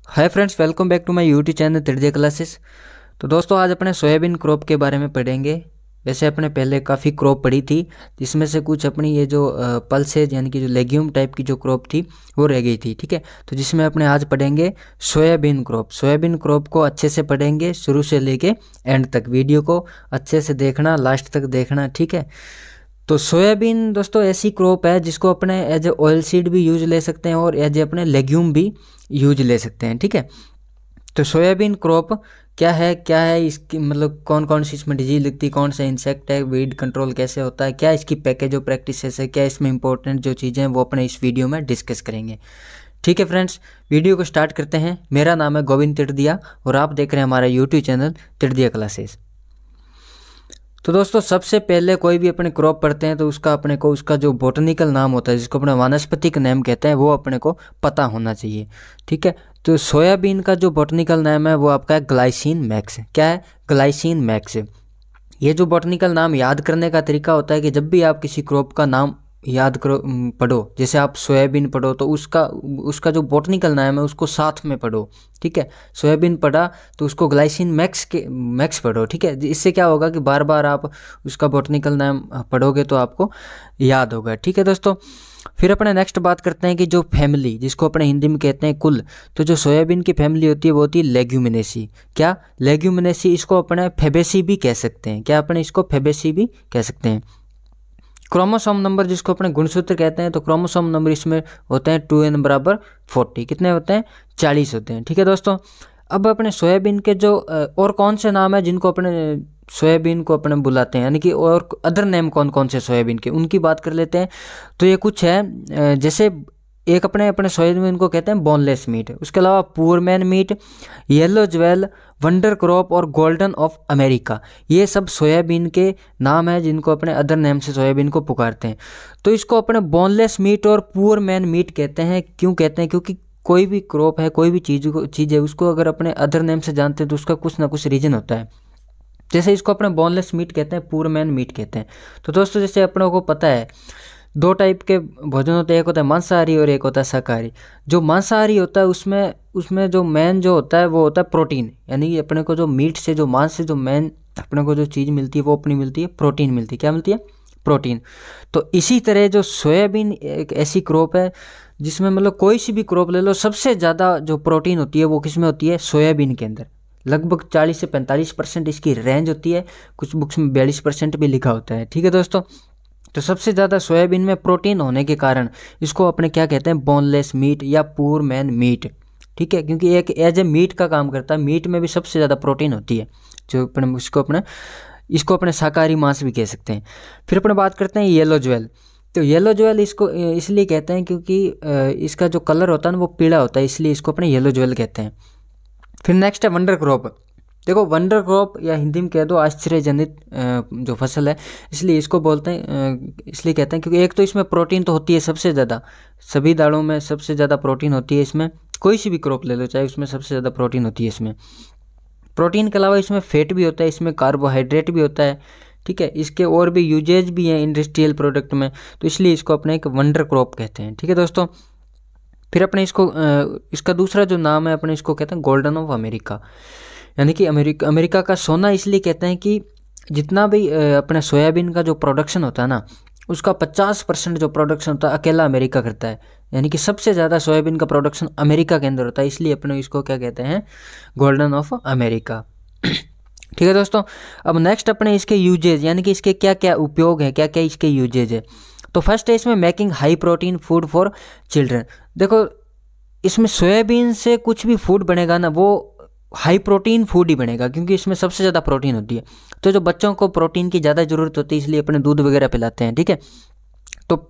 Hi friends, welcome back to my YouTube channel Tritiya classes. तो दोस्तों आज अपने सोयाबीन क्रॉप के बारे में पढ़ेंगे। वैसे अपने पहले काफ़ी क्रॉप पढ़ी थी, जिसमें से कुछ अपनी ये जो पल्सेज यानी कि जो लेग्यूम टाइप की जो क्रॉप थी वो रह गई थी। ठीक है, तो जिसमें अपने आज पढ़ेंगे सोयाबीन क्रॉप। सोयाबीन क्रॉप को अच्छे से पढ़ेंगे, शुरू से लेके एंड तक। वीडियो को अच्छे से देखना, लास्ट तक देखना। ठीक है, तो सोयाबीन दोस्तों ऐसी क्रॉप है जिसको अपने एज ए ऑयल सीड भी यूज ले सकते हैं और एज ए अपने लेग्यूम भी यूज ले सकते हैं। ठीक है, तो सोयाबीन क्रॉप क्या है इसकी मतलब कौन कौन सी इसमें डिजीज लगती है, कौन सा इंसेक्ट है, वीड कंट्रोल कैसे होता है, क्या इसकी पैकेज और प्रैक्टिसेस है, क्या इसमें इंपॉर्टेंट जो चीज़ें हैं वो अपने इस वीडियो में डिस्कस करेंगे। ठीक है फ्रेंड्स, वीडियो को स्टार्ट करते हैं। मेरा नाम है गोविंद तिड़दिया और आप देख रहे हैं हमारा यूट्यूब चैनल तिड़दिया क्लासेस। तो दोस्तों सबसे पहले कोई भी अपने क्रॉप पढ़ते हैं तो उसका अपने को उसका जो बोटनिकल नाम होता है, जिसको अपने वानस्पतिक नाम कहते हैं, वो अपने को पता होना चाहिए। ठीक है, तो सोयाबीन का जो बोटनिकल नाम है वो आपका है ग्लाइसिन मैक्स। क्या है? Glycine max. ये जो बोटनिकल नाम याद करने का तरीका होता है कि जब भी आप किसी क्रॉप का नाम याद करो, पढ़ो, जैसे आप सोयाबीन पढ़ो तो उसका उसका जो बोटनिकल नाम है उसको साथ में पढ़ो। ठीक है, सोयाबीन पढ़ा तो उसको ग्लाइसिन मैक्स पढ़ो। ठीक है, इससे क्या होगा कि बार बार आप उसका बोटनिकल नाम पढ़ोगे तो आपको याद होगा। ठीक है दोस्तों, फिर अपने नेक्स्ट बात करते हैं कि जो फैमिली, जिसको अपने हिंदी में कहते हैं कुल, तो जो सोयाबीन की फैमिली होती है वो होती है लेग्यूमिनेसी। क्या? लेग्यूमिनेसी। इसको अपने फेबेसी भी कह सकते हैं। क्या? अपने इसको फेबेसी भी कह सकते हैं। क्रोमोसोम नंबर, जिसको अपने गुणसूत्र कहते हैं, तो क्रोमोसोम नंबर इसमें होते हैं 2n बराबर 40। कितने होते हैं? 40 होते हैं। ठीक है दोस्तों, अब अपने सोयाबीन के जो और कौन से नाम है जिनको अपने सोयाबीन को अपने बुलाते हैं, यानी कि और अदर नेम कौन कौन से सोयाबीन के, उनकी बात कर लेते हैं। तो ये कुछ है, जैसे एक अपने अपने सोयाबीन को कहते हैं बोनलेस मीट, उसके अलावा poor man meat, yellow jewel, wonder crop और गोल्डन ऑफ अमेरिका। ये सब सोयाबीन के नाम है जिनको अपने अदर नेम से सोयाबीन को पुकारते हैं। तो इसको अपने बोनलेस मीट और पुअरमैन मीट कहते हैं। क्यों कहते हैं? क्योंकि कोई भी क्रॉप है, कोई भी चीज़ है, उसको अगर अपने अदर नेम से जानते हैं तो उसका कुछ ना कुछ रीजन होता है। जैसे इसको अपने बोनलेस मीट कहते हैं, पुअरमैन मीट कहते हैं। तो दोस्तों जैसे अपनों को पता है दो टाइप के भोजन होते हैं, एक होता है मांसाहारी और एक होता है शाकाहारी। जो मांसाहारी होता है उसमें उसमें जो मेन जो होता है वो होता है प्रोटीन, यानी कि अपने को जो मीट से, जो मांस से जो मेन अपने को जो चीज़ मिलती है वो अपनी मिलती है प्रोटीन मिलती है। क्या मिलती है? प्रोटीन। तो इसी तरह जो सोयाबीन एक ऐसी क्रॉप है जिसमें मतलब कोई सी भी क्रॉप ले लो, सबसे ज़्यादा जो प्रोटीन होती है वो किस में होती है? सोयाबीन के अंदर। लगभग 40 से 45% इसकी रेंज होती है, कुछ बुक्स में 42% भी लिखा होता है। ठीक है दोस्तों, तो सबसे ज़्यादा सोयाबीन में प्रोटीन होने के कारण इसको अपने क्या कहते हैं? बोनलेस मीट या पुअर मैन मीट। ठीक है, क्योंकि एक एज ए मीट का काम करता है, मीट में भी सबसे ज़्यादा प्रोटीन होती है, जो अपने इसको अपने शाकाहारी मांस भी कह सकते हैं। फिर अपने बात करते हैं येलो ज्वेल। तो येलो ज्वेल इसको इसलिए कहते हैं क्योंकि इसका जो कलर होता है ना वो पीला होता है, इसलिए इसको अपने येलो ज्वेल कहते हैं। फिर नेक्स्ट है वंडर क्रॉप। देखो वंडर क्रॉप या हिंदी में कह दो आश्चर्यजनित जो फसल है, इसलिए इसको बोलते हैं, इसलिए कहते हैं क्योंकि एक तो इसमें प्रोटीन तो होती है सबसे ज़्यादा, सभी दालों में सबसे ज़्यादा प्रोटीन होती है इसमें। कोई सी भी क्रॉप ले लो चाहे, उसमें सबसे ज़्यादा प्रोटीन होती है इसमें। प्रोटीन के अलावा इसमें फैट भी होता है, इसमें कार्बोहाइड्रेट भी होता है। ठीक है, इसके और भी यूजेज भी हैं इंडस्ट्रियल प्रोडक्ट में, तो इसलिए इसको अपने एक वंडर क्रॉप कहते हैं। ठीक है दोस्तों, फिर अपने इसका दूसरा जो नाम है अपने इसको कहते हैं गोल्डन ऑफ अमेरिका, यानी कि अमेरिका का सोना। इसलिए कहते हैं कि जितना भी अपने सोयाबीन का जो प्रोडक्शन होता है ना, उसका 50% जो प्रोडक्शन होता है अकेला अमेरिका करता है, यानी कि सबसे ज़्यादा सोयाबीन का प्रोडक्शन अमेरिका के अंदर होता है, इसलिए अपने इसको क्या कहते हैं? Golden of America. ठीक है दोस्तों, अब नेक्स्ट अपने इसके यूजेज, यानी कि इसके क्या क्या उपयोग है, क्या क्या इसके यूजेज है। तो फर्स्ट है इसमें making high protein food for children. देखो इसमें सोयाबीन से कुछ भी फूड बनेगा ना वो हाई प्रोटीन फूड ही बनेगा, क्योंकि इसमें सबसे ज़्यादा प्रोटीन होती है। तो जो बच्चों को प्रोटीन की ज़्यादा ज़रूरत होती है इसलिए अपने दूध वगैरह पिलाते हैं। ठीक है, तो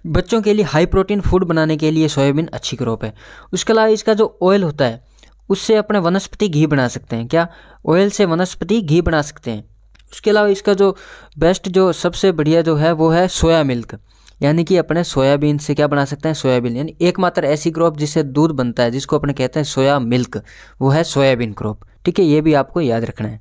बच्चों के लिए हाई प्रोटीन फूड बनाने के लिए सोयाबीन अच्छी क्रॉप है। उसके अलावा इसका जो ऑयल होता है उससे अपने वनस्पति घी बना सकते हैं। क्या? ऑयल से वनस्पति घी बना सकते हैं। उसके अलावा इसका जो बेस्ट, जो सबसे बढ़िया जो है वो है सोया मिल्क, यानी कि अपने सोयाबीन से क्या बना सकते हैं? सोयाबीन, यानी एकमात्र ऐसी क्रॉप जिससे दूध बनता है जिसको अपने कहते हैं सोया मिल्क, वो है सोयाबीन क्रॉप। ठीक है, ये भी आपको याद रखना है।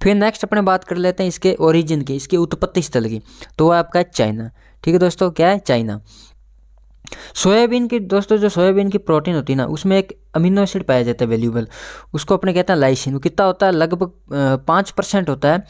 फिर नेक्स्ट अपने बात कर लेते हैं इसके ओरिजिन की, इसके उत्पत्ति स्थल की, तो वो आपका है चाइना। ठीक है दोस्तों, क्या है? चाइना। सोयाबीन की दोस्तों, जो सोयाबीन की प्रोटीन होती है ना, उसमें एक अमीनो एसिड पाया जाता है वैल्यूबल, उसको अपने कहते हैं लाइसिन। वो कितना होता है, लगभग 5% होता है।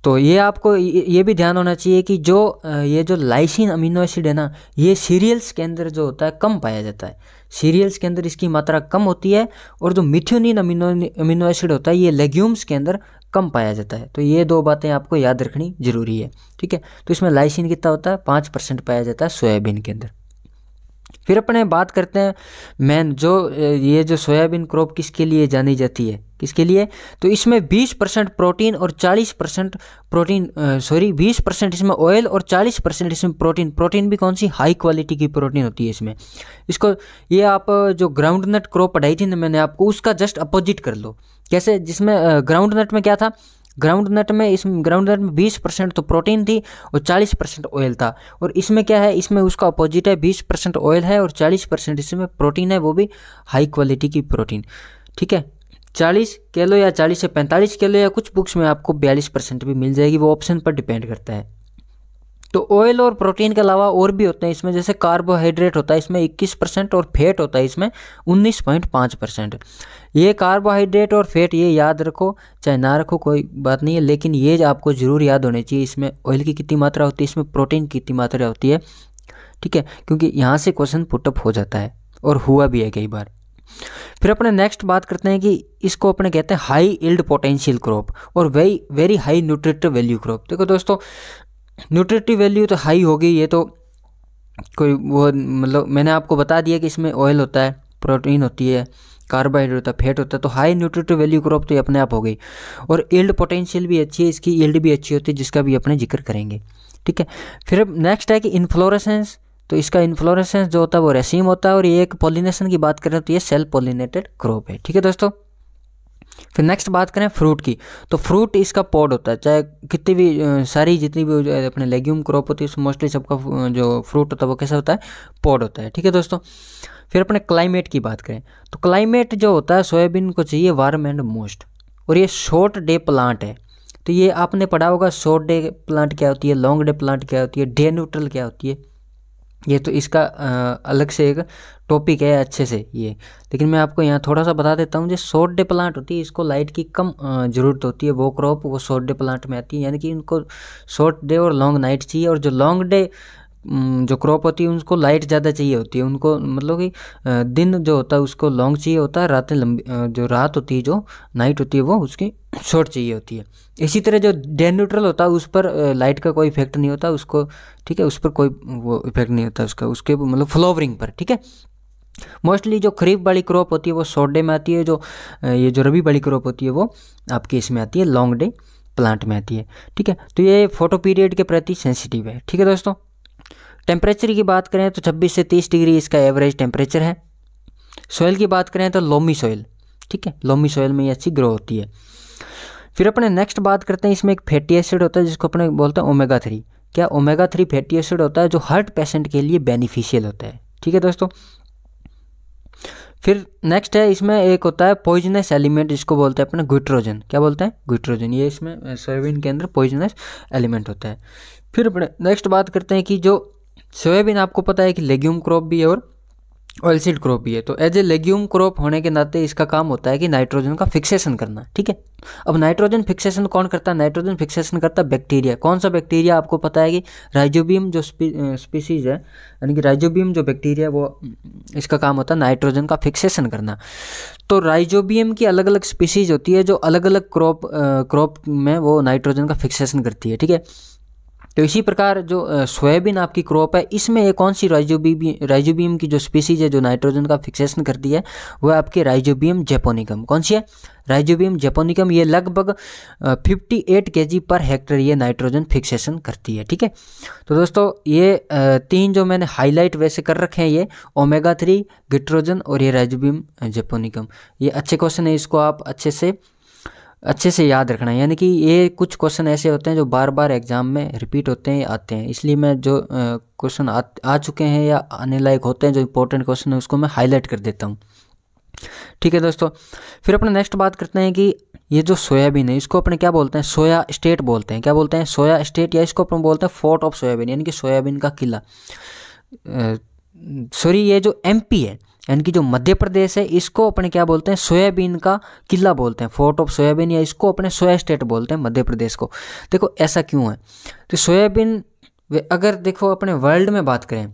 तो ये आपको ये भी ध्यान होना चाहिए कि जो ये जो लाइसिन अमीनो एसिड है ना, ये सीरियल्स के अंदर जो होता है कम पाया जाता है। सीरियल्स के अंदर इसकी मात्रा कम होती है, और जो मिथ्योनिन अमीनो एसिड होता है ये लेग्यूम्स के अंदर कम पाया जाता है। तो ये दो बातें आपको याद रखनी जरूरी है, ठीक है। तो इसमें लाइसिन कितना होता है, 5% पाया जाता है सोयाबीन के अंदर। फिर अपने बात करते हैं मेन जो ये जो सोयाबीन क्रॉप किसके लिए जानी जाती है, किसके लिए, तो इसमें 20% प्रोटीन और 40% प्रोटीन 20% इसमें ऑयल और 40% इसमें प्रोटीन। प्रोटीन भी कौन सी, हाई क्वालिटी की प्रोटीन होती है इसमें। इसको ये आप जो ग्राउंड नट क्रॉप पढ़ाई थी ना मैंने आपको, उसका जस्ट अपोजिट कर लो। कैसे, जिसमें ग्राउंड नट में क्या था, ग्राउंड नट में 20% तो प्रोटीन थी और 40% ऑयल था। और इसमें क्या है, इसमें उसका अपोजिट है, 20% ऑयल है और 40% इसमें प्रोटीन है, वो भी हाई क्वालिटी की प्रोटीन, ठीक है। 40 किलो या 40 से 45 किलो, या कुछ बुक्स में आपको 42% भी मिल जाएगी, वो ऑप्शन पर डिपेंड करता है। तो ऑयल और प्रोटीन के अलावा और भी होते हैं इसमें, जैसे कार्बोहाइड्रेट होता है इसमें 21% और फैट होता है इसमें 19.5%। ये कार्बोहाइड्रेट और फैट ये याद रखो, चाहे ना रखो कोई बात नहीं है, लेकिन ये आपको ज़रूर याद होने चाहिए। इसमें ऑयल की कितनी मात्रा होती है, इसमें प्रोटीन की कितनी मात्रा होती है, ठीक है, क्योंकि यहाँ से क्वेश्चन पुटअप हो जाता है और हुआ भी है कई बार। फिर अपने नेक्स्ट बात करते हैं कि इसको अपने कहते हैं हाई यील्ड पोटेंशियल क्रॉप और very high nutritive value crop. देखो दोस्तों, न्यूट्रिटिव वैल्यू तो हाई होगी, ये तो कोई वो मतलब मैंने आपको बता दिया कि इसमें ऑयल होता है, प्रोटीन होती है, कार्बोहाइड्रेट होता है, फैट होता है, तो हाई न्यूट्रिटिव वैल्यू क्रॉप तो ये अपने आप हो गई। और यील्ड पोटेंशियल भी अच्छी है, इसकी यील्ड भी अच्छी होती है, जिसका भी अपने जिक्र करेंगे, ठीक है। फिर नेक्स्ट है कि इन्फ्लोरेसेंस, तो इसका इन्फ्लोरेसेंस जो होता है वो रेसिम होता है, और ये एक पॉलिनेशन की बात करें तो ये सेल्फ पॉलिनेटेड क्रॉप है, ठीक है दोस्तों। फिर नेक्स्ट बात करें फ्रूट की, तो फ्रूट इसका पॉड होता है, चाहे कितनी भी सारी जितनी भी अपने लेग्यूम क्रॉप होती है मोस्टली सबका जो फ्रूट होता है वो कैसा होता है, पॉड होता है, ठीक है दोस्तों। फिर अपने क्लाइमेट की बात करें, तो क्लाइमेट जो होता है सोयाबीन को चाहिए वार्म एंड मॉइस्ट, और ये शॉर्ट डे प्लांट है। तो ये आपने पढ़ा होगा शॉर्ट डे प्लांट क्या होती है, लॉन्ग डे प्लांट क्या होती है, डे न्यूट्रल क्या होती है, ये तो इसका अलग से एक टॉपिक है अच्छे से ये। लेकिन मैं आपको यहाँ थोड़ा सा बता देता हूँ, जो शॉर्ट डे प्लांट होती है इसको लाइट की कम ज़रूरत होती है, वो क्रॉप वो शॉर्ट डे प्लांट में आती है, यानी कि इनको शॉर्ट डे और लॉन्ग नाइट चाहिए। और जो लॉन्ग डे जो क्रॉप होती है उनको लाइट ज़्यादा चाहिए होती है, उनको मतलब कि दिन जो होता है उसको लॉन्ग चाहिए होता है, रातें लंबी, जो रात होती है जो नाइट होती है वो उसकी शॉर्ट चाहिए होती है। इसी तरह जो डे न्यूट्रल होता है उस पर लाइट का कोई इफेक्ट नहीं होता उसको, ठीक है, उस पर कोई वो इफेक्ट नहीं होता उसका, उसके मतलब फ्लावरिंग पर, ठीक है। मोस्टली जो खरीफ वाली क्रॉप होती है वो शॉर्ट डे में आती है, जो ये जो रबी वाली क्रॉप होती है वो आपकी इसमें आती है लॉन्ग डे प्लांट में आती है, ठीक है। तो ये फोटो पीरियड के प्रति सेंसिटिव है, ठीक है दोस्तों। टेम्परेचर की बात करें तो 26 से 30 डिग्री इसका एवरेज टेम्परेचर है। सॉइल की बात करें तो लोमी सॉइल, ठीक है, लोमी सॉइल में ये अच्छी ग्रो होती है। फिर अपने नेक्स्ट बात करते हैं, इसमें एक फैटी एसिड होता है जिसको अपने बोलते हैं ओमेगा 3। क्या, ओमेगा 3 फैटी एसिड होता है जो हार्ट पेशेंट के लिए बेनिफिशियल होता है, ठीक है दोस्तों। फिर नेक्स्ट है, इसमें एक होता है पॉइजनस एलिमेंट जिसको बोलते हैं अपने ग्लूट्रोजन। क्या बोलते हैं, ग्लूट्रोजन, ये इसमें सोयाबीन के अंदर पॉइजनस एलिमेंट होता है। फिर अपने नेक्स्ट बात करते हैं कि जो सोयाबीन आपको पता है कि लेग्यूम क्रॉप भी है और ऑयलसीड क्रॉप भी है। तो एज ए लेग्यूम क्रॉप होने के नाते इसका काम होता है कि नाइट्रोजन का फिक्सेशन करना, ठीक है। अब नाइट्रोजन फिक्सेशन कौन करता है, नाइट्रोजन फिक्सेशन करता है बैक्टीरिया। कौन सा बैक्टीरिया, आपको पता है कि राइजोबियम जो स्पीसीज है, यानी कि राइजोबियम जो बैक्टीरिया है वो इसका काम होता है नाइट्रोजन का फिक्सेशन करना। तो राइजोबियम की अलग अलग स्पीसीज होती है जो अलग अलग क्रॉप में वो नाइट्रोजन का फिक्सेशन करती है, ठीक है। तो इसी प्रकार जो सोयाबीन आपकी क्रॉप है इसमें एक कौन सी राइजोबियम की जो स्पीसीज है जो नाइट्रोजन का फिक्सेशन करती है वो आपकी राइजोबियम जैपोनिकम। कौन सी है, राइजोबियम जैपोनिकम। ये लगभग 58 kg पर हेक्टर ये नाइट्रोजन फिक्सेशन करती है, ठीक है। तो दोस्तों ये 3 जो मैंने हाईलाइट वैसे कर रखे हैं, ये ओमेगा 3, ग्लूट्रोजन और ये राइजोबियम जैपोनिकम, ये अच्छे क्वेश्चन है, इसको आप अच्छे से याद रखना है। यानी कि ये कुछ क्वेश्चन ऐसे होते हैं जो बार बार एग्जाम में रिपीट होते हैं, आते हैं, इसलिए मैं जो क्वेश्चन आ चुके हैं या आने लायक होते हैं जो इंपॉर्टेंट क्वेश्चन है उसको मैं हाईलाइट कर देता हूँ, ठीक है दोस्तों। फिर अपने नेक्स्ट बात करते हैं कि ये जो सोयाबीन है इसको अपने क्या बोलते हैं, सोया स्टेट बोलते हैं। क्या बोलते हैं, सोया स्टेट, या इसको अपन बोलते हैं फोर्ट ऑफ सोयाबीन, यानी कि सोयाबीन का किला। सॉरी ये जो एमपी है यानी कि जो मध्य प्रदेश है, इसको अपने क्या बोलते हैं, सोयाबीन का किला बोलते हैं, फोर्ट ऑफ सोयाबीन, या इसको अपने सोया स्टेट बोलते हैं मध्य प्रदेश को। देखो ऐसा क्यों है, तो सोयाबीन अगर देखो अपने वर्ल्ड में बात करें,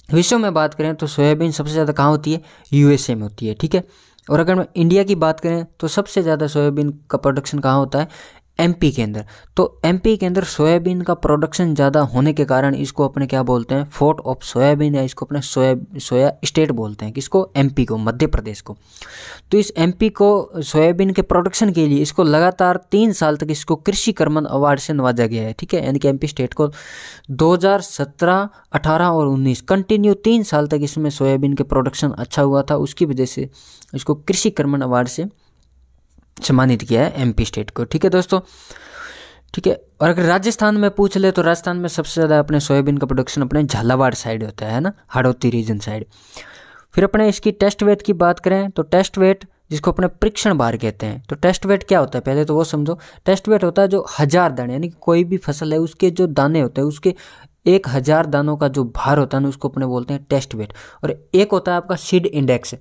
विश्व में बात करें, तो सोयाबीन सबसे ज़्यादा कहाँ होती है, यूएसए में होती है, ठीक है। और अगर मैं इंडिया की बात करें तो सबसे ज़्यादा सोयाबीन का प्रोडक्शन कहाँ होता है, एमपी के अंदर। तो एमपी के अंदर सोयाबीन का प्रोडक्शन ज़्यादा होने के कारण इसको अपने क्या बोलते हैं, फोर्ट ऑफ सोयाबीन, या इसको अपने सोया स्टेट बोलते हैं, किसको, एमपी को, मध्य प्रदेश को। तो इस एमपी को सोयाबीन के प्रोडक्शन के लिए इसको लगातार 3 साल तक इसको कृषि कर्मण अवार्ड से नवाजा गया है, ठीक है। यानी कि एमपी स्टेट को 2017, 18 और 19 कंटिन्यू 3 साल तक इसमें सोयाबीन के प्रोडक्शन अच्छा हुआ था, उसकी वजह से इसको कृषि कर्मण अवार्ड से सम्मानित किया है एमपी स्टेट को, ठीक है दोस्तों, ठीक है। और अगर राजस्थान में पूछ ले तो राजस्थान में सबसे ज़्यादा अपने सोयाबीन का प्रोडक्शन अपने झालावाड़ साइड होता है ना, हाड़ौती रीजन साइड। फिर अपने इसकी टेस्ट वेट की बात करें तो टेस्ट वेट जिसको अपने परीक्षण भार कहते हैं, तो टेस्ट वेट क्या होता है पहले तो वो समझो। टेस्ट वेट होता है जो 1000 दाने, यानी कि कोई भी फसल है उसके जो दाने होते हैं उसके 1000 दानों का जो भार होता है ना, उसको अपने बोलते हैं टेस्ट वेट। और एक होता है आपका सीड इंडेक्स,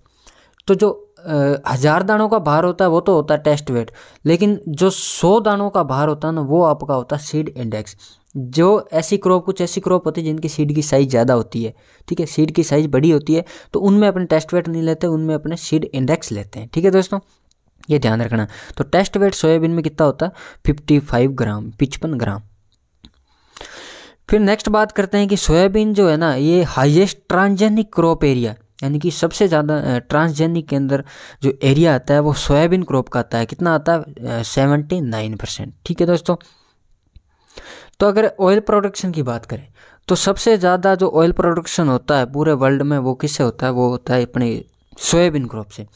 तो जो 1000 दानों का भार होता है वो तो होता है टेस्ट वेट, लेकिन जो 100 दानों का भार होता है ना वो आपका होता है सीड इंडेक्स। जो ऐसी क्रॉप, कुछ ऐसी क्रॉप होती है जिनकी सीड की साइज़ ज़्यादा होती है, ठीक है, सीड की साइज़ बड़ी होती है, तो उनमें अपने टेस्ट वेट नहीं लेते, उनमें अपने सीड इंडेक्स लेते हैं, ठीक है दोस्तों, ये ध्यान रखना। तो टेस्ट वेट सोयाबीन में कितना होता है, 55 ग्राम, 55 ग्राम। फिर नेक्स्ट बात करते हैं कि सोयाबीन जो है ना, ये हाईएस्ट ट्रांसजेनिक क्रॉप एरिया, यानी कि सबसे ज़्यादा ट्रांसजेनिक के अंदर जो एरिया आता है वो सोयाबीन क्रॉप का आता है, कितना आता है, 79%, ठीक है दोस्तों। तो अगर ऑयल प्रोडक्शन की बात करें तो सबसे ज़्यादा जो ऑयल प्रोडक्शन होता है पूरे वर्ल्ड में वो किससे होता है, वो होता है अपने सोयाबीन क्रॉप से।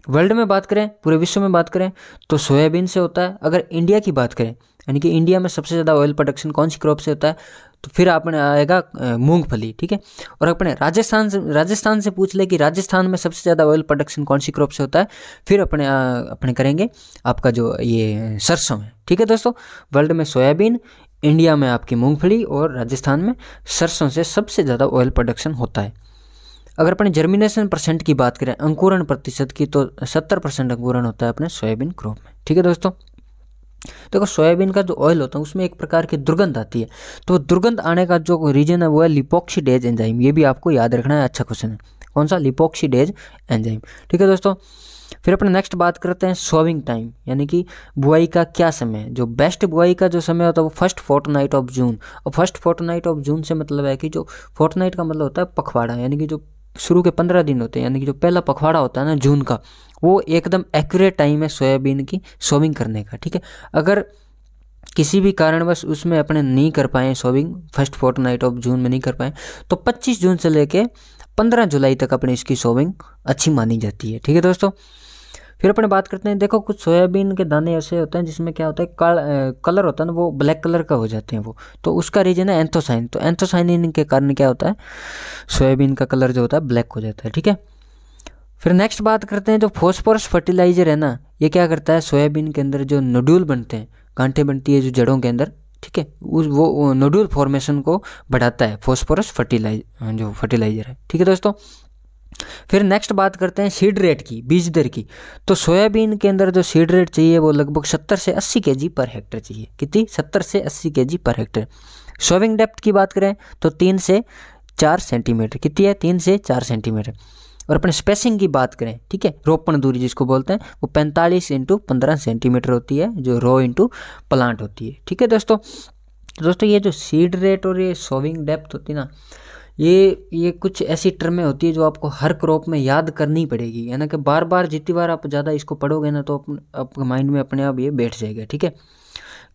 वर्ल्ड में बात करें, पूरे विश्व में बात करें तो सोयाबीन से होता है। अगर इंडिया की बात करें, यानी कि इंडिया में सबसे ज़्यादा ऑयल प्रोडक्शन कौन सी क्रॉप से होता है, तो फिर आपने आएगा मूंगफली, ठीक है। और अपने राजस्थान से पूछ ले कि राजस्थान में सबसे ज़्यादा ऑयल प्रोडक्शन कौन सी क्रॉप से होता है, फिर अपने करेंगे आपका जो ये सरसों है, ठीक है दोस्तों। वर्ल्ड में सोयाबीन, इंडिया में आपकी मूंगफली, और राजस्थान में सरसों से सबसे ज़्यादा ऑयल प्रोडक्शन होता है। अगर अपने जर्मिनेशन परसेंट की बात करें, अंकुरण प्रतिशत की, तो 70% अंकुरण होता है अपने सोयाबीन क्रॉप में, ठीक है दोस्तों। देखो सोयाबीन का जो ऑयल होता है उसमें एक प्रकार की दुर्गंध आती है, तो दुर्गंध आने का जो रीजन है वो है लिपोक्सिडेज एंजाइम, ये भी आपको याद रखना है, अच्छा क्वेश्चन है, कौन सा, लिपोक्सिडेज एंजाइम, ठीक है दोस्तों। फिर अपने नेक्स्ट बात करते हैं सोविंग टाइम, यानी कि बुआई का क्या समय है। जो बेस्ट बुआई का जो समय होता है वो फर्स्ट फोर्टनाइट ऑफ जून, और फर्स्ट फोर्टनाइट ऑफ जून से मतलब है कि जो फोर्टनाइट का मतलब होता है पखवाड़ा, यानी कि जो शुरू के 15 दिन होते हैं, यानी कि जो पहला पखवाड़ा होता है ना जून का, वो एकदम एक्यूरेट टाइम है सोयाबीन की सोविंग करने का, ठीक है। अगर किसी भी कारणवश उसमें अपने नहीं कर पाए sowing, first fortnight of June में नहीं कर पाए, तो 25 जून से लेके 15 जुलाई तक अपने इसकी सोविंग अच्छी मानी जाती है, ठीक है दोस्तों। फिर अपने बात करते हैं, देखो कुछ सोयाबीन के दाने ऐसे होते हैं जिसमें क्या होता है, कलर होता है ना वो ब्लैक कलर का हो जाते हैं वो, तो उसका रीजन है एंथोसाइन। तो एंथोसाइनिन के कारण क्या होता है, सोयाबीन का कलर जो होता है ब्लैक हो जाता है, ठीक है। फिर नेक्स्ट बात करते हैं, जो फॉस्फोरस फर्टिलाइजर है ना, ये क्या करता है, सोयाबीन के अंदर जो नोड्यूल बनते हैं, गांठें बनती है जो जड़ों के अंदर, ठीक है, वो नोड्यूल फॉर्मेशन को बढ़ाता है फॉस्फोरस जो फर्टिलाइजर है, ठीक है दोस्तों। फिर नेक्स्ट बात करते हैं सीड रेट की, बीज दर की। तो सोयाबीन के अंदर जो सीड रेट चाहिए वो लगभग 70 से 80 kg पर हेक्टेयर चाहिए, कितनी, 70 से 80 kg per hectare. Sowing depth की बात करें तो 3 से 4 सेंटीमीटर, कितनी है, 3 से 4 सेंटीमीटर। और अपने स्पेसिंग की बात करें, ठीक है, रोपण दूरी जिसको बोलते हैं, वो 45 × 15 सेंटीमीटर होती है, जो रो इंटू प्लांट होती है, ठीक है दोस्तों। ये जो सीड रेट और ये सोविंग डेप्थ होती है ना, ये कुछ ऐसी टर्में होती है जो आपको हर क्रॉप में याद करनी पड़ेगी, यानी कि बार बार जितनी बार आप ज़्यादा इसको पढ़ोगे ना तो आपके माइंड में अपने आप ये बैठ जाएगा, ठीक है,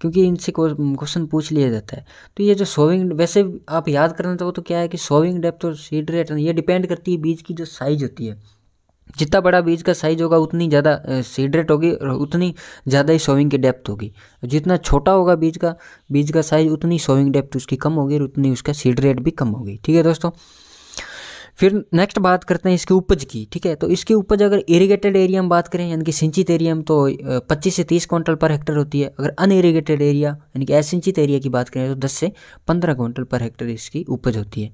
क्योंकि इनसे क्वेश्चन पूछ लिया जाता है। तो ये जो सोविंग, वैसे आप याद करना चाहो तो क्या है कि सोविंग डेप्थ और सीड रेट ये डिपेंड करती है बीज की जो साइज होती है। जितना बड़ा बीज का साइज होगा उतनी ज़्यादा सीड रेट होगी और उतनी ज़्यादा ही सोविंग की डेप्थ होगी। जितना छोटा होगा बीज का साइज उतनी सोविंग डेप्थ उसकी कम होगी और उतनी उसका सीड रेट भी कम होगी, ठीक है दोस्तों। फिर नेक्स्ट बात करते हैं इसकी उपज की, ठीक है। तो इसकी उपज अगर इरीगेटेड एरिया में बात करें, यानी कि सिंचित एरिया में, तो 25 से 30 क्विंटल पर हेक्टेयर होती है। अगर अनइरीगेटेड एरिया यानी कि असिंचित एरिया की बात करें तो 10 से 15 क्विंटल पर हेक्टेयर इसकी उपज होती है।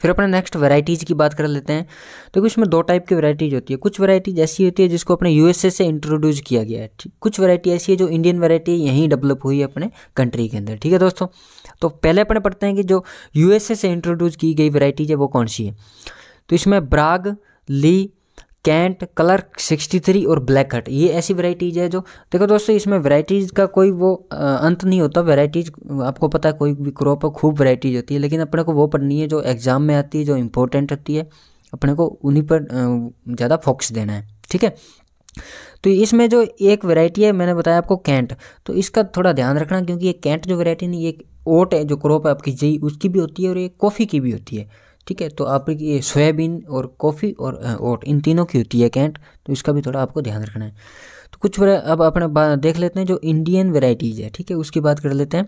फिर अपने नेक्स्ट वैरायटीज़ की बात कर लेते हैं। तो कुछ में 2 टाइप की वैरायटीज होती है। कुछ वैरायटीज ऐसी होती है जिसको अपने यूएसए से इंट्रोड्यूस किया गया है, कुछ वैरायटी ऐसी है जो इंडियन वैरायटी यहीं डेवलप हुई है अपने कंट्री के अंदर। ठीक है दोस्तों, तो पहले अपने पढ़ते हैं कि जो यूएसए से इंट्रोड्यूस की गई वैरायटीज है वो कौन सी है। तो इसमें ब्राग, ली, कैंट, क्लर्क 63 और ब्लैक हट, ये ऐसी वैरायटीज है जो, देखो दोस्तों इसमें वैरायटीज़ का कोई वो अंत नहीं होता। वैरायटीज़ आपको पता है कोई भी क्रॉप है खूब वैरायटीज होती है, लेकिन अपने को वो पढ़नी है जो एग्जाम में आती है, जो इंपॉर्टेंट होती है, अपने को उन्हीं पर ज़्यादा फोकस देना है। ठीक है, तो इसमें जो एक वैरायटी है मैंने बताया आपको कैंट, तो इसका थोड़ा ध्यान रखना, क्योंकि ये कैंट जो वैरायटी नहीं, ये ओट है जो क्रॉप है आपकी जई उसकी भी होती है और ये कॉफ़ी की भी होती है। ठीक है, तो आपकी ये सोयाबीन और कॉफ़ी और ओट इन तीनों की होती है कैंट, तो इसका भी थोड़ा आपको ध्यान रखना है। तो कुछ अब अपने देख लेते हैं जो इंडियन वेराइटीज़ है। ठीक है, उसकी बात कर लेते हैं।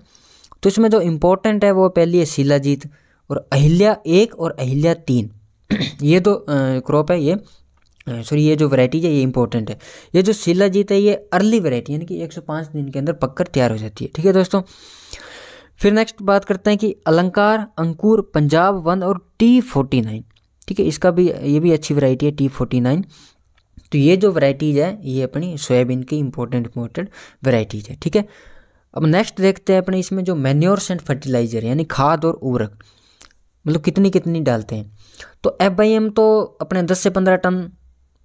तो इसमें जो इम्पोर्टेंट है वो पहली है शिलाजीत और अहिल्या 1 और अहिल्या 3 ये दो क्रॉप है, ये सॉरी ये जो वैरायटी है ये इंपॉर्टेंट है। ये जो शिलाजीत है ये अर्ली वैरायटी यानी कि 105 दिन के अंदर पककर तैयार हो जाती है। ठीक है दोस्तों, फिर नेक्स्ट बात करते हैं कि अलंकार, अंकुर, पंजाब 1 और T49। ठीक है, इसका भी ये भी अच्छी वैरायटी है T49। तो ये जो वैरायटीज़ है ये अपनी सोयाबीन की इंपॉर्टेंट वैरायटीज़ है। ठीक है, अब नेक्स्ट देखते हैं अपने इसमें जो मैन्योर्स एंड फर्टिलाइजर यानी खाद और उर्वरक, मतलब कितनी कितनी डालते हैं। तो FIM तो अपने 10 से 15 टन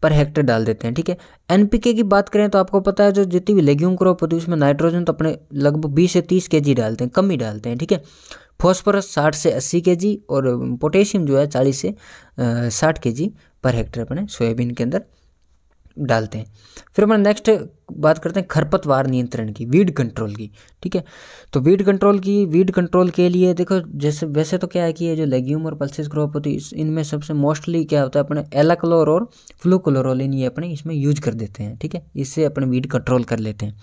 पर हेक्टेयर डाल देते हैं। ठीक है, NPK की बात करें तो आपको पता है जो जितनी भी लेग्यूम क्रॉप होती है उसमें नाइट्रोजन तो अपने लगभग 20 से 30 kg डालते हैं, कम ही डालते हैं। ठीक है, फॉस्फोरस 60 से 80 kg और पोटेशियम जो है 40 से 60 kg पर हेक्टेयर अपने सोयाबीन के अंदर डालते हैं। फिर अपन नेक्स्ट बात करते हैं खरपतवार नियंत्रण की, वीड कंट्रोल की। ठीक है, तो वीड कंट्रोल के लिए देखो जैसे वैसे तो क्या है कि ये जो लेग्यूम और पल्सेस क्रॉप होती है इनमें सबसे मोस्टली क्या होता है अपने एलाक्लोर और फ्लूक्लोरोलिन ये अपने इसमें यूज कर देते हैं। ठीक है, इससे अपने वीड कंट्रोल कर लेते हैं।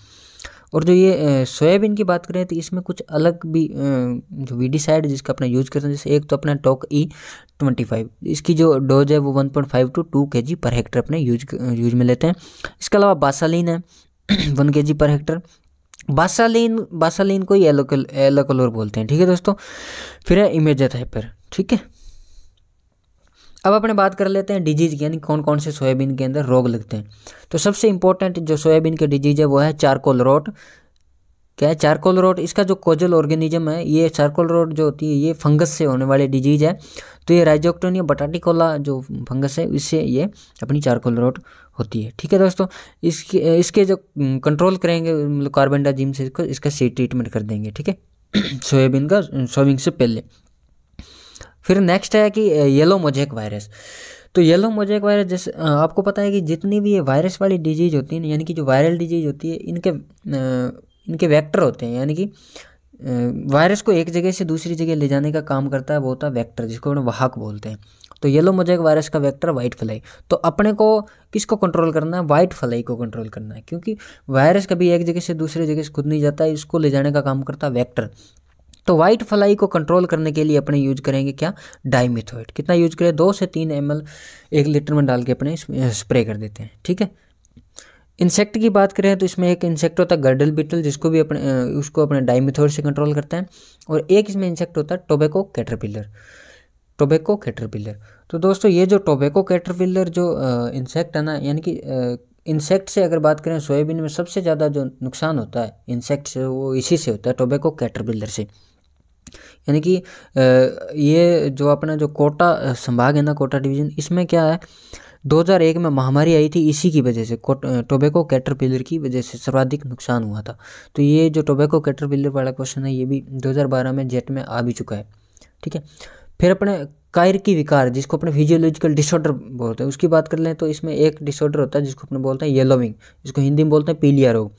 और जो ये सोयाबीन की बात करें तो इसमें कुछ अलग भी जो वीडिसाइड जिसका अपना यूज करते हैं, जैसे एक तो अपना टॉक E25, इसकी जो डोज है वो 1.5 to 2 kg पर हेक्टर अपने यूज में लेते हैं। इसके अलावा बासालीन है 1 kg पर हेक्टर। बासालीन को ही एलोकलोर बोलते हैं। ठीक है दोस्तों, फिर है इमेजाथाइपर। ठीक है, अब अपने बात कर लेते हैं डिजीज़ की, यानी कौन कौन से सोयाबीन के अंदर रोग लगते हैं। तो सबसे इंपॉर्टेंट जो सोयाबीन के डिजीज़ है वो है चारकोल रोट। क्या है चारकोल रोट? इसका जो कोजल ऑर्गेनिज्म है, ये चारकोल रोट जो होती है ये फंगस से होने वाली डिजीज़ है। तो ये राइजोक्टोनिया बटाटिकोला जो फंगस है इससे ये अपनी चारकोल रोट होती है। ठीक है दोस्तों, इसके जो कंट्रोल करेंगे मतलब कार्बेंडाजिम से इसका सीड ट्रीटमेंट कर देंगे। ठीक है, सोयाबीन से पहले। फिर नेक्स्ट है कि येलो मोज़ेक वायरस। तो येलो मोज़ेक वायरस जैसे आपको पता है कि जितनी भी ये वायरस वाली डिजीज़ होती है यानी कि जो वायरल डिजीज़ होती है इनके वेक्टर होते हैं, यानी कि वायरस को एक जगह से दूसरी जगह ले जाने का काम करता है वो होता है वेक्टर, जिसको हम वाहक बोलते हैं। तो येलो मोज़ेक वायरस का वेक्टर वाइट फ्लाई। तो अपने को किसको कंट्रोल करना है? वाइट फ्लाई को कंट्रोल करना है, क्योंकि वायरस कभी एक जगह से दूसरी जगह से खुद नहीं जाता है, इसको ले जाने का काम करता है वेक्टर। तो वाइट फ्लाई को कंट्रोल करने के लिए अपने यूज करेंगे क्या? डाइमिथोएट। कितना यूज करें? 2 से 3 ml 1 लीटर में डाल के अपने स्प्रे कर देते हैं। ठीक है, इंसेक्ट की बात करें तो इसमें एक इंसेक्ट होता है गर्डल बीटल, जिसको भी उसको अपने डाइमिथोएट से कंट्रोल करते हैं। और एक इसमें इंसेक्ट होता है टोबैको कैटरपिलर। तो दोस्तों ये जो टोबैको कैटरपिलर जो इंसेक्ट है ना, यानी कि इंसेक्ट से अगर बात करें सोयाबीन में सबसे ज़्यादा जो नुकसान होता है इंसेक्ट से वो इसी से होता है, टोबैको कैटरपिलर से। यानी कि ये जो अपना जो कोटा संभाग है ना, कोटा डिवीज़न, इसमें क्या है 2001 में महामारी आई थी, इसी की वजह से टोबैको कैटरपिलर की वजह से सर्वाधिक नुकसान हुआ था। तो ये जो टोबैको कैटरपिलर वाला क्वेश्चन है ये भी 2012 में जेट में आ भी चुका है। ठीक है, फिर अपने कायरकी विकार जिसको अपने फिजियोलॉजिकल डिसऑर्डर बोलते हैं उसकी बात कर लें तो इसमें एक डिसऑर्डर होता है जिसको अपने बोलते हैं येलोविंग, जिसको हिंदी में बोलते हैं पीलिया रोग,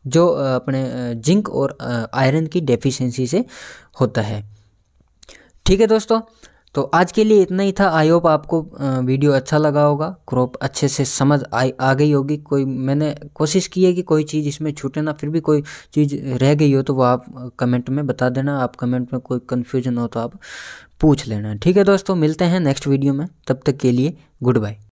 जो अपने जिंक और आयरन की डेफिशिएंसी से होता है। ठीक है दोस्तों, तो आज के लिए इतना ही था। आई होप आपको वीडियो अच्छा लगा होगा, क्रॉप अच्छे से समझ आ गई होगी। कोई मैंने कोशिश की है कि कोई चीज़ इसमें छूटे ना, फिर भी कोई चीज़ रह गई हो तो वो आप कमेंट में बता देना। आप कमेंट में कोई कन्फ्यूजन हो तो आप पूछ लेना। ठीक है दोस्तों, मिलते हैं नेक्स्ट वीडियो में, तब तक के लिए गुड बाय।